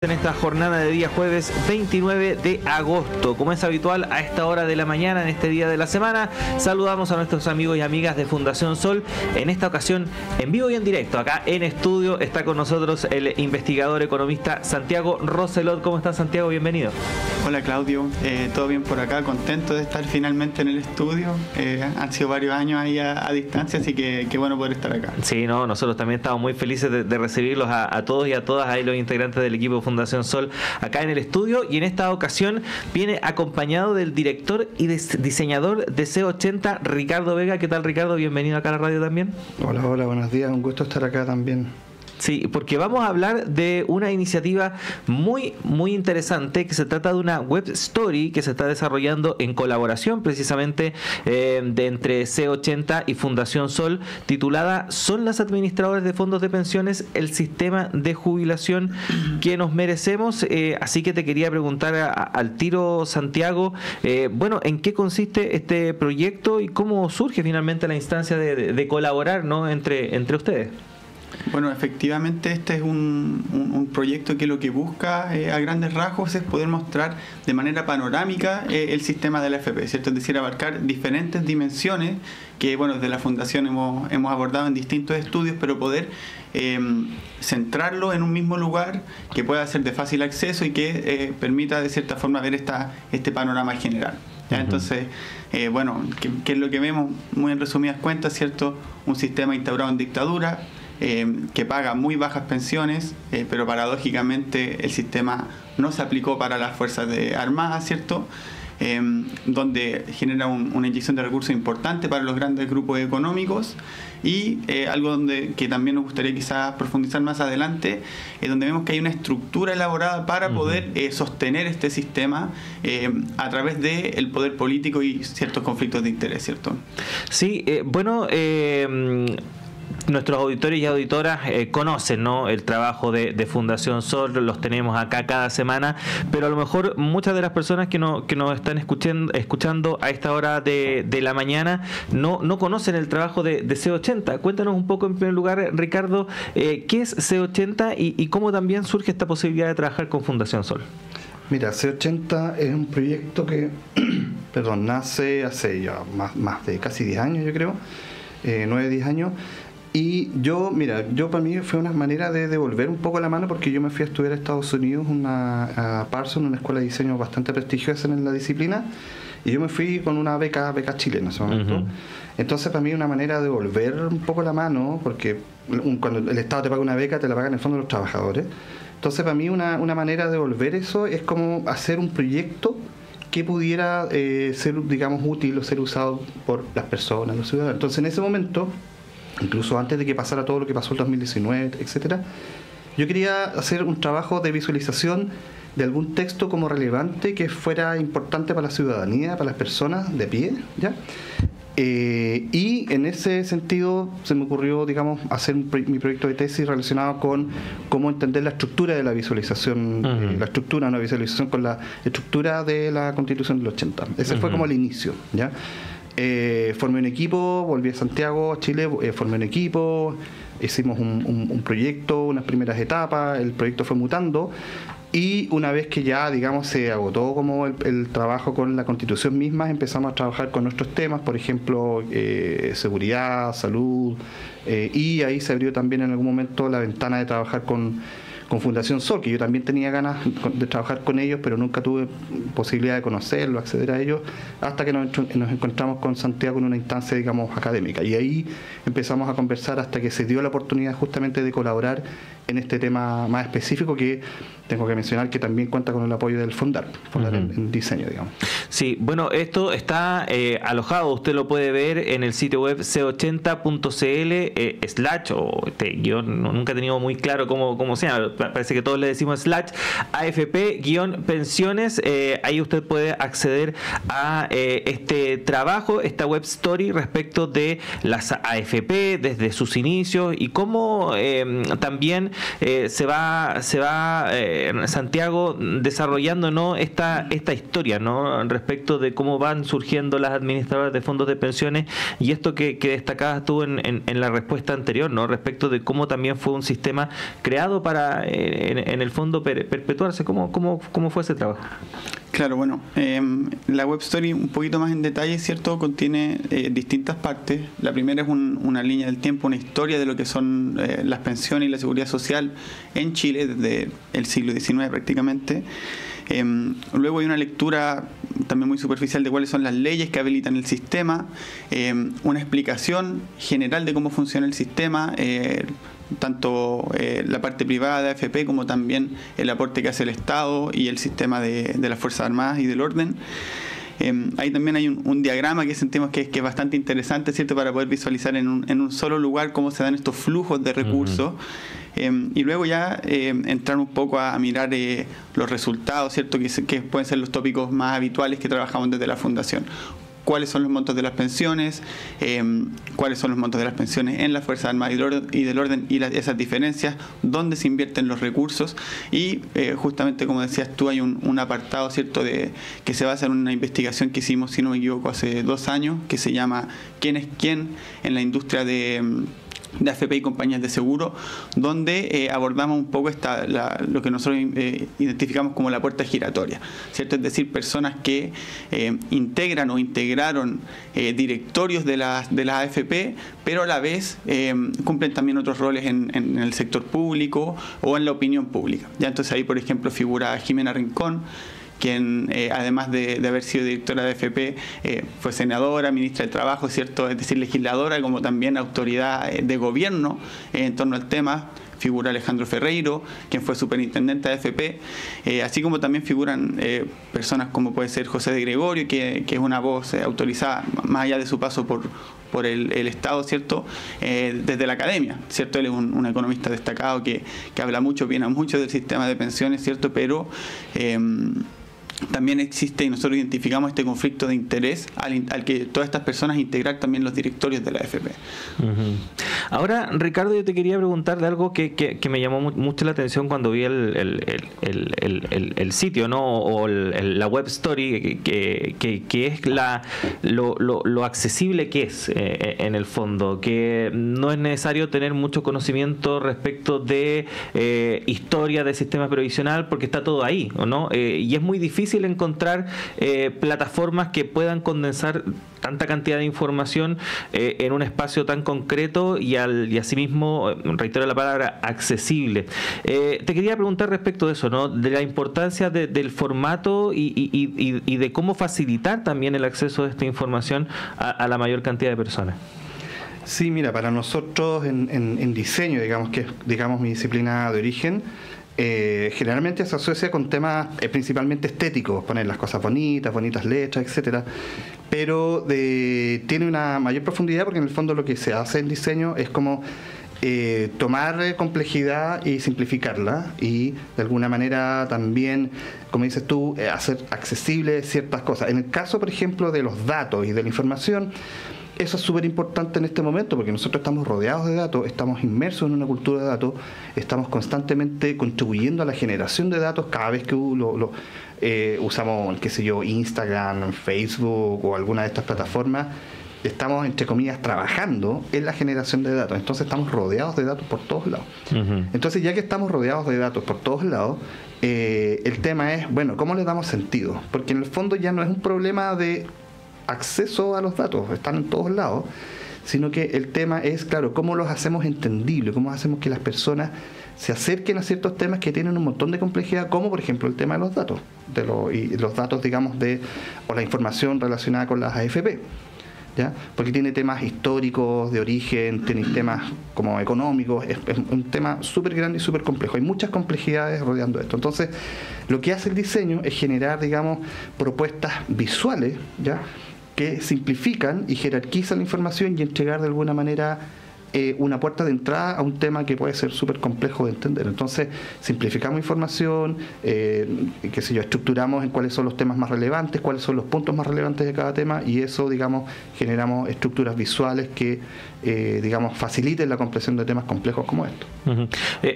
En esta jornada de día jueves 29 de agosto, como es habitual a esta hora de la mañana, en este día de la semana, saludamos a nuestros amigos y amigas de Fundación Sol. En esta ocasión, en vivo y en directo, acá en estudio, está con nosotros el investigador economista Santiago Roselot. ¿Cómo estás, Santiago? Bienvenido. Hola, Claudio. Todo bien por acá, contento de estar finalmente en el estudio. Han sido varios años ahí a distancia, así que qué bueno poder estar acá. Sí, no, nosotros también estamos muy felices de recibirlos a todos y a todas, ahí los integrantes del equipo Fundación Sol acá en el estudio, y en esta ocasión viene acompañado del director y diseñador de C80, Ricardo Vega. ¿Qué tal, Ricardo? Bienvenido acá a la radio también. Hola, buenos días, un gusto estar acá también. Sí, porque vamos a hablar de una iniciativa muy interesante, que se trata de una web story que se está desarrollando en colaboración precisamente de entre C80 y Fundación Sol, titulada ¿Son las administradoras de fondos de pensiones el sistema de jubilación que nos merecemos? Así que te quería preguntar al tiro, Santiago, bueno, ¿en qué consiste este proyecto y cómo surge finalmente la instancia de colaborar, ¿no?, entre ustedes? Bueno, efectivamente este es un proyecto que lo que busca a grandes rasgos es poder mostrar de manera panorámica el sistema de la AFP, ¿cierto? Es decir, abarcar diferentes dimensiones que, bueno, desde la Fundación hemos abordado en distintos estudios, pero poder centrarlo en un mismo lugar que pueda ser de fácil acceso y que permita de cierta forma ver este panorama general. ¿Ya? Entonces, bueno, ¿qué es lo que vemos? Muy en resumidas cuentas, ¿cierto? Un sistema instaurado en dictadura, que paga muy bajas pensiones, pero paradójicamente el sistema no se aplicó para las fuerzas armadas, ¿cierto? Donde genera una inyección de recursos importante para los grandes grupos económicos, y algo que también nos gustaría quizás profundizar más adelante, donde vemos que hay una estructura elaborada para poder sostener este sistema a través del poder político y ciertos conflictos de interés, ¿cierto? Sí, bueno, nuestros auditores y auditoras conocen, ¿no?, el trabajo de Fundación Sol, los tenemos acá cada semana, pero a lo mejor muchas de las personas que nos están escuchando a esta hora de la mañana no conocen el trabajo de C80. Cuéntanos un poco, en primer lugar, Ricardo, ¿qué es C80 y cómo también surge esta posibilidad de trabajar con Fundación Sol? Mira, C80 es un proyecto que nace hace ya más de casi 10 años, yo creo, 9-10 años. Y yo para mí fue una manera de devolver un poco la mano, porque yo me fui a estudiar a Estados Unidos, a Parsons, una escuela de diseño bastante prestigiosa en la disciplina, y yo me fui con una beca chilena en ese momento. Entonces, para mí una manera de devolver un poco la mano, porque cuando el Estado te paga una beca, te la pagan en el fondo los trabajadores. Entonces, para mí una manera de devolver eso es como hacer un proyecto que pudiera ser, digamos, útil o ser usado por las personas, los ciudadanos. Entonces, en ese momento, incluso antes de que pasara todo lo que pasó en 2019, etcétera, yo quería hacer un trabajo de visualización de algún texto como relevante que fuera importante para la ciudadanía, para las personas de pie, ¿ya? Y en ese sentido se me ocurrió, digamos, hacer mi proyecto de tesis relacionado con cómo entender la estructura de la visualización, una visualización con la estructura de la Constitución del 80. Ese fue como el inicio, ¿ya? Formé un equipo, volví a Santiago, a Chile, formé un equipo, hicimos un proyecto, unas primeras etapas, el proyecto fue mutando, y una vez que ya, digamos, se agotó como el trabajo con la Constitución misma, empezamos a trabajar con nuestros temas, por ejemplo, seguridad, salud, y ahí se abrió también en algún momento la ventana de trabajar con Fundación Sol, que yo también tenía ganas de trabajar con ellos, pero nunca tuve posibilidad de conocerlos, acceder a ellos, hasta que nos encontramos con Santiago en una instancia, digamos, académica. Y ahí empezamos a conversar hasta que se dio la oportunidad justamente de colaborar en este tema más específico, que tengo que mencionar que también cuenta con el apoyo del Fondar en diseño, digamos. Sí, bueno, esto está alojado, usted lo puede ver en el sitio web c80.cl / o guión, nunca he tenido muy claro cómo se llama, parece que todos le decimos / AFP-pensiones. Ahí usted puede acceder a este trabajo, esta web story respecto de las AFP desde sus inicios, y cómo también se va Santiago desarrollando, ¿no?, esta historia, ¿no?, respecto de cómo van surgiendo las administradoras de fondos de pensiones, y esto que destacabas tú en la respuesta anterior, ¿no?, respecto de cómo también fue un sistema creado para en el fondo perpetuarse. ¿Cómo fue ese trabajo? Claro, bueno, la web story un poquito más en detalle, ¿cierto? Contiene distintas partes. La primera es una línea del tiempo, una historia de lo que son las pensiones y la seguridad social en Chile desde el siglo XIX prácticamente. Luego hay una lectura también muy superficial de cuáles son las leyes que habilitan el sistema, una explicación general de cómo funciona el sistema, tanto la parte privada de AFP como también el aporte que hace el Estado y el sistema de las Fuerzas Armadas y del orden. Ahí también hay un diagrama que sentimos que es bastante interesante, ¿cierto?, para poder visualizar en un solo lugar cómo se dan estos flujos de recursos. Y luego ya entrar un poco a mirar los resultados, ¿cierto?, que pueden ser los tópicos más habituales que trabajamos desde la Fundación. Cuáles son los montos de las pensiones, cuáles son los montos de las pensiones en las Fuerzas Armadas y del orden y esas diferencias, dónde se invierten los recursos, y justamente como decías tú, hay un apartado, ¿cierto?, que se basa en una investigación que hicimos, si no me equivoco, hace 2 años, que se llama ¿Quién es quién en la industria de AFP y compañías de seguro?, donde abordamos un poco lo que nosotros identificamos como la puerta giratoria, ¿cierto? Es decir, personas que integran o integraron directorios de las AFP, pero a la vez cumplen también otros roles en el sector público o en la opinión pública. Ya, entonces ahí, por ejemplo, figura Jimena Rincón, quien además de haber sido directora de AFP, fue senadora, ministra de Trabajo, ¿cierto?, es decir, legisladora, como también autoridad de gobierno en torno al tema. Figura Alejandro Ferreiro, quien fue superintendente de AFP, así como también figuran personas como puede ser José de Gregorio, que es una voz autorizada, más allá de su paso por el Estado, ¿cierto?, desde la academia, ¿cierto? Él es un economista destacado que habla mucho, opina mucho del sistema de pensiones, ¿cierto?, pero también existe, y nosotros identificamos este conflicto de interés al que todas estas personas integrar también los directorios de la AFP. Ahora, Ricardo, yo te quería preguntar de algo que me llamó mucho la atención cuando vi el sitio, ¿no?, o la web story, que es lo accesible que es en el fondo, que no es necesario tener mucho conocimiento respecto de historia del sistema previsional, porque está todo ahí, ¿no? Y es muy difícil encontrar plataformas que puedan condensar tanta cantidad de información en un espacio tan concreto y asimismo, reitero la palabra, accesible. Te quería preguntar respecto de eso, ¿no?, de la importancia del formato y de cómo facilitar también el acceso de esta información a la mayor cantidad de personas. Sí, mira, para nosotros en diseño, digamos que es mi disciplina de origen, generalmente se asocia con temas principalmente estéticos, poner las cosas bonitas letras, etcétera, pero tiene una mayor profundidad, porque en el fondo lo que se hace en diseño es como tomar complejidad y simplificarla, y de alguna manera también, como dices tú, hacer accesibles ciertas cosas. En el caso, por ejemplo, de los datos y de la información, eso es súper importante en este momento, porque nosotros estamos rodeados de datos, estamos inmersos en una cultura de datos, estamos constantemente contribuyendo a la generación de datos cada vez que usamos, qué sé yo, Instagram, Facebook o alguna de estas plataformas. Estamos, entre comillas, trabajando en la generación de datos. Entonces estamos rodeados de datos por todos lados. Entonces, ya que estamos rodeados de datos por todos lados, el tema es, bueno, ¿cómo le damos sentido? Porque en el fondo ya no es un problema de acceso a los datos, están en todos lados, sino que el tema es, claro, cómo los hacemos entendibles, cómo hacemos que las personas se acerquen a ciertos temas que tienen un montón de complejidad, como por ejemplo el tema de los datos, y los datos, digamos, o la información relacionada con las AFP, ¿ya? Porque tiene temas históricos, de origen, tiene temas como económicos, es un tema súper grande y súper complejo, hay muchas complejidades rodeando esto. Entonces, lo que hace el diseño es generar, digamos, propuestas visuales, ¿ya?, que simplifican y jerarquizan la información y entregar de alguna manera una puerta de entrada a un tema que puede ser súper complejo de entender. Entonces, simplificamos información, qué sé yo, estructuramos en cuáles son los temas más relevantes, cuáles son los puntos más relevantes de cada tema, y eso, digamos, generamos estructuras visuales que, digamos, faciliten la comprensión de temas complejos como estos.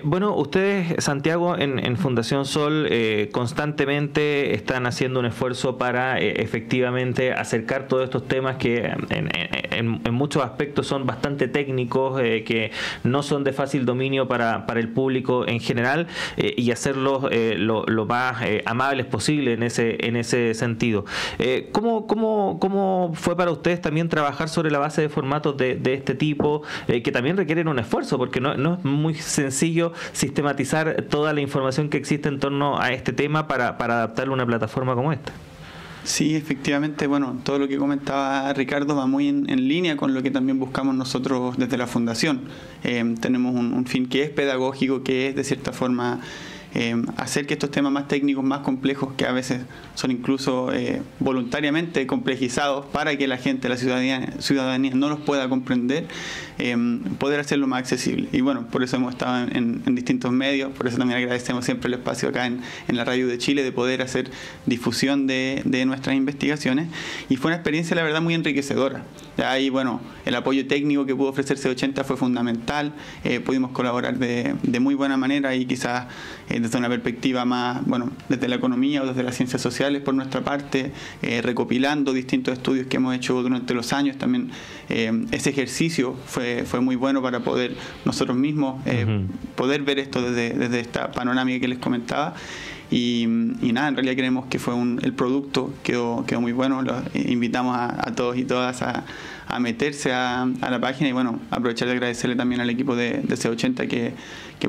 Bueno, ustedes, Santiago, en Fundación Sol, constantemente están haciendo un esfuerzo para efectivamente acercar todos estos temas que en muchos aspectos son bastante técnicos, que no son de fácil dominio para el público en general, y hacerlos lo más amables posible en ese sentido. ¿Cómo fue para ustedes también trabajar sobre la base de formatos de este tipo, que también requieren un esfuerzo, porque no es muy sencillo sistematizar toda la información que existe en torno a este tema para adaptarlo a una plataforma como esta? Sí, efectivamente, bueno, todo lo que comentaba Ricardo va muy en línea con lo que también buscamos nosotros desde la Fundación. Tenemos un fin que es pedagógico, que es de cierta forma hacer que estos temas más técnicos, más complejos, que a veces son incluso voluntariamente complejizados para que la gente, la ciudadanía no los pueda comprender, poder hacerlo más accesible. Y bueno, por eso hemos estado en distintos medios, por eso también agradecemos siempre el espacio acá en la Radio de Chile de poder hacer difusión de nuestras investigaciones, y fue una experiencia, la verdad, muy enriquecedora. Ahí, bueno, el apoyo técnico que pudo ofrecer C80 fue fundamental, pudimos colaborar de muy buena manera, y quizás desde una perspectiva más, bueno, desde la economía o desde las ciencias sociales por nuestra parte, recopilando distintos estudios que hemos hecho durante los años. También ese ejercicio fue muy bueno para poder nosotros mismos poder ver esto desde esta panorámica que les comentaba. Y nada, en realidad creemos que fue el producto quedó muy bueno. Los invitamos a todos y todas a meterse a la página, y bueno, aprovechar de agradecerle también al equipo de C80 que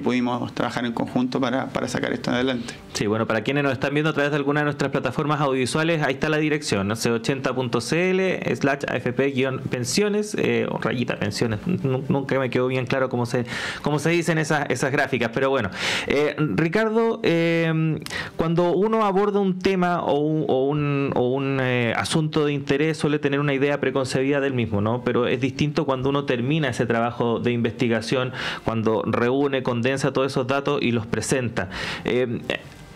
pudimos trabajar en conjunto para sacar esto adelante. Sí, bueno, para quienes nos están viendo a través de alguna de nuestras plataformas audiovisuales, ahí está la dirección, ¿no? c80.cl/afp-pensiones, o rayita pensiones. Nunca me quedó bien claro cómo se dicen esas gráficas, pero bueno. Ricardo, cuando uno aborda un tema o un asunto de interés, suele tener una idea preconcebida del mismo, ¿no? Pero es distinto cuando uno termina ese trabajo de investigación, cuando reúne, condensa todos esos datos y los presenta.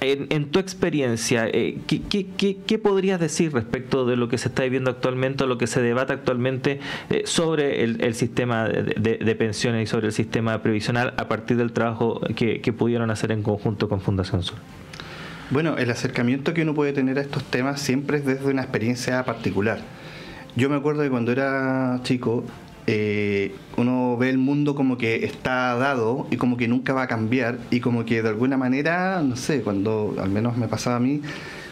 En tu experiencia, ¿qué podrías decir respecto de lo que se está viviendo actualmente, o lo que se debate actualmente sobre el sistema de pensiones y sobre el sistema previsional a partir del trabajo que pudieron hacer en conjunto con Fundación Sol? Bueno, el acercamiento que uno puede tener a estos temas siempre es desde una experiencia particular. Yo me acuerdo que cuando era chico, uno ve el mundo como que está dado y como que nunca va a cambiar, y como que de alguna manera, no sé, cuando al menos me pasaba a mí,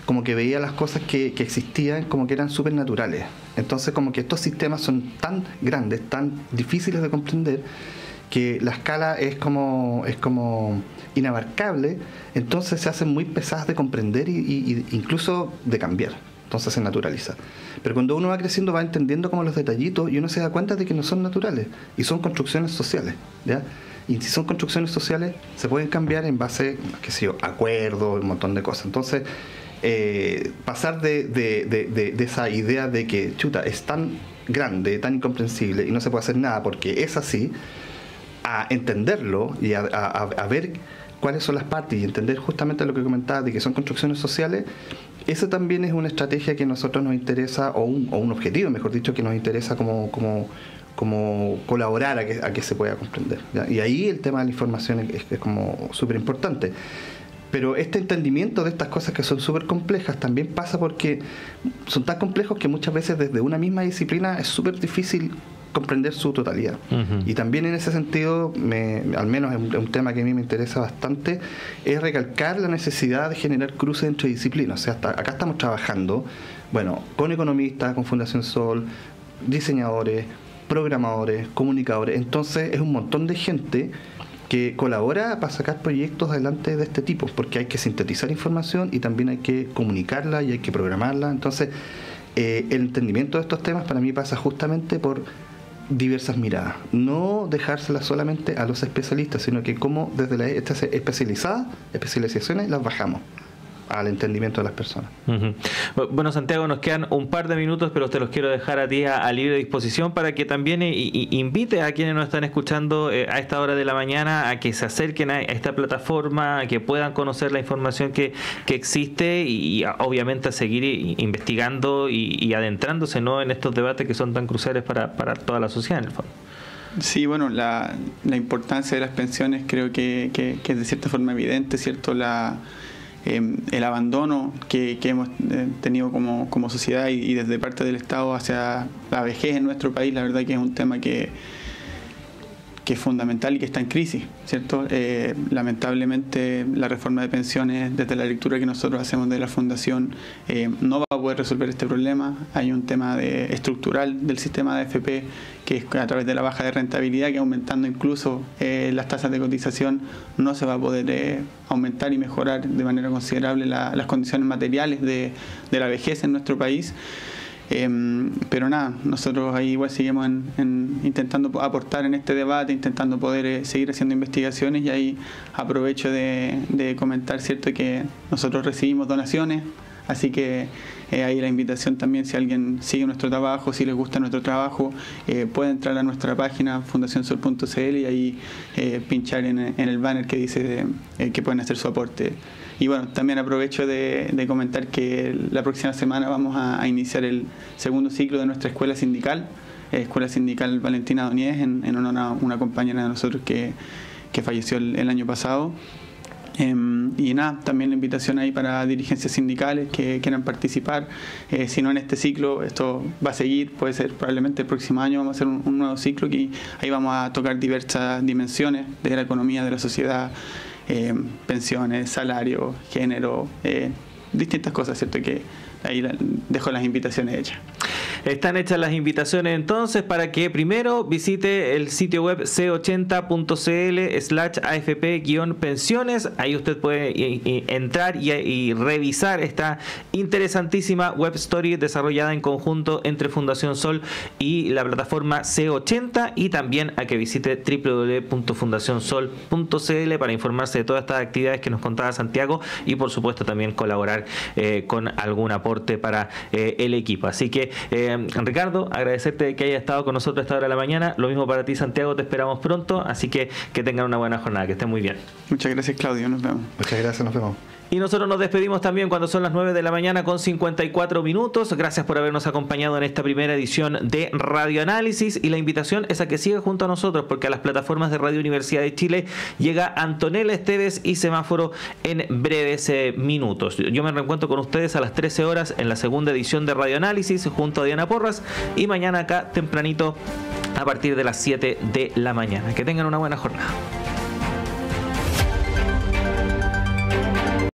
como que veía las cosas que existían como que eran súper naturales. Entonces como que estos sistemas son tan grandes, tan difíciles de comprender, que la escala es como inabarcable, entonces se hacen muy pesadas de comprender y incluso de cambiar. Entonces se naturaliza. Pero cuando uno va creciendo, va entendiendo como los detallitos, y uno se da cuenta de que no son naturales y son construcciones sociales, ¿ya? Y si son construcciones sociales, se pueden cambiar en base, qué sé yo, acuerdos, un montón de cosas. Entonces, pasar de esa idea de que, chuta, es tan grande, tan incomprensible y no se puede hacer nada porque es así, a entenderlo y a ver cuáles son las partes y entender justamente lo que comentaba de que son construcciones sociales. Eso también es una estrategia que a nosotros nos interesa, o un objetivo, mejor dicho, que nos interesa como colaborar a que se pueda comprender, ¿ya? Y ahí el tema de la información es como súper importante. Pero este entendimiento de estas cosas que son súper complejas también pasa porque son tan complejos que muchas veces desde una misma disciplina es súper difícil comprender su totalidad. Y también en ese sentido, al menos es un tema que a mí me interesa bastante, es recalcar la necesidad de generar cruces entre disciplinas. O sea, acá estamos trabajando, bueno, con economistas, con Fundación Sol, diseñadores, programadores, comunicadores. Entonces es un montón de gente que colabora para sacar proyectos adelante de este tipo, porque hay que sintetizar información y también hay que comunicarla y hay que programarla. Entonces el entendimiento de estos temas para mí pasa justamente por diversas miradas, no dejárselas solamente a los especialistas, sino que como desde estas especializaciones las bajamos al entendimiento de las personas. Bueno, Santiago, nos quedan un par de minutos, pero te los quiero dejar a ti a libre disposición para que también invite a quienes nos están escuchando a esta hora de la mañana a que se acerquen a esta plataforma, a que puedan conocer la información que existe y obviamente a seguir investigando y adentrándose, ¿no?, en estos debates que son tan cruciales para toda la sociedad en el fondo. Sí, bueno, la importancia de las pensiones creo que es de cierta forma evidente, ¿cierto? El abandono que hemos tenido como sociedad y desde parte del Estado hacia la vejez en nuestro país, la verdad que es un tema que es fundamental y que está en crisis, ¿cierto? Lamentablemente la reforma de pensiones, desde la lectura que nosotros hacemos de la Fundación, no va a poder resolver este problema. Hay un tema estructural del sistema de AFP que es a través de la baja de rentabilidad, que aumentando incluso las tasas de cotización no se va a poder aumentar y mejorar de manera considerable las condiciones materiales de la vejez en nuestro país. Pero nada, nosotros ahí igual seguimos intentando aportar en este debate, intentando poder seguir haciendo investigaciones, y ahí aprovecho de comentar, ¿cierto?, que nosotros recibimos donaciones, así que ahí la invitación también, si alguien sigue nuestro trabajo, si les gusta nuestro trabajo, puede entrar a nuestra página fundacionsol.cl y ahí pinchar en el banner que dice que pueden hacer su aporte. Y bueno, también aprovecho de comentar que la próxima semana vamos a iniciar el segundo ciclo de nuestra escuela sindical, Escuela Sindical Valentina Doñez, en honor a una compañera de nosotros que falleció el año pasado. Y nada, también la invitación ahí para dirigencias sindicales que quieran participar. Si no en este ciclo, esto va a seguir, puede ser probablemente el próximo año vamos a hacer un nuevo ciclo, que ahí vamos a tocar diversas dimensiones de la economía, de la sociedad, pensiones, salario, género, distintas cosas, ¿cierto? Que ahí dejo las invitaciones hechas. Están hechas las invitaciones entonces para que primero visite el sitio web c80.cl/afp-pensiones. Ahí usted puede entrar y revisar esta interesantísima web story desarrollada en conjunto entre Fundación Sol y la plataforma C80, y también a que visite www.fundacionsol.cl para informarse de todas estas actividades que nos contaba Santiago y por supuesto también colaborar con algún aporte para el equipo. Así que Ricardo, agradecerte que haya estado con nosotros a esta hora de la mañana. Lo mismo para ti, Santiago, te esperamos pronto, así que tengan una buena jornada, que estén muy bien. Muchas gracias, Claudio, nos vemos. Muchas gracias, nos vemos. Y nosotros nos despedimos también cuando son las 9 de la mañana con 54 minutos. Gracias por habernos acompañado en esta primera edición de Radio Análisis, y la invitación es a que siga junto a nosotros, porque a las plataformas de Radio Universidad de Chile llega Antonella Esteves y Semáforo en breves minutos. Yo me reencuentro con ustedes a las 13 horas en la segunda edición de Radio Análisis junto a Diana Porras, y mañana acá tempranito a partir de las 7 de la mañana. Que tengan una buena jornada.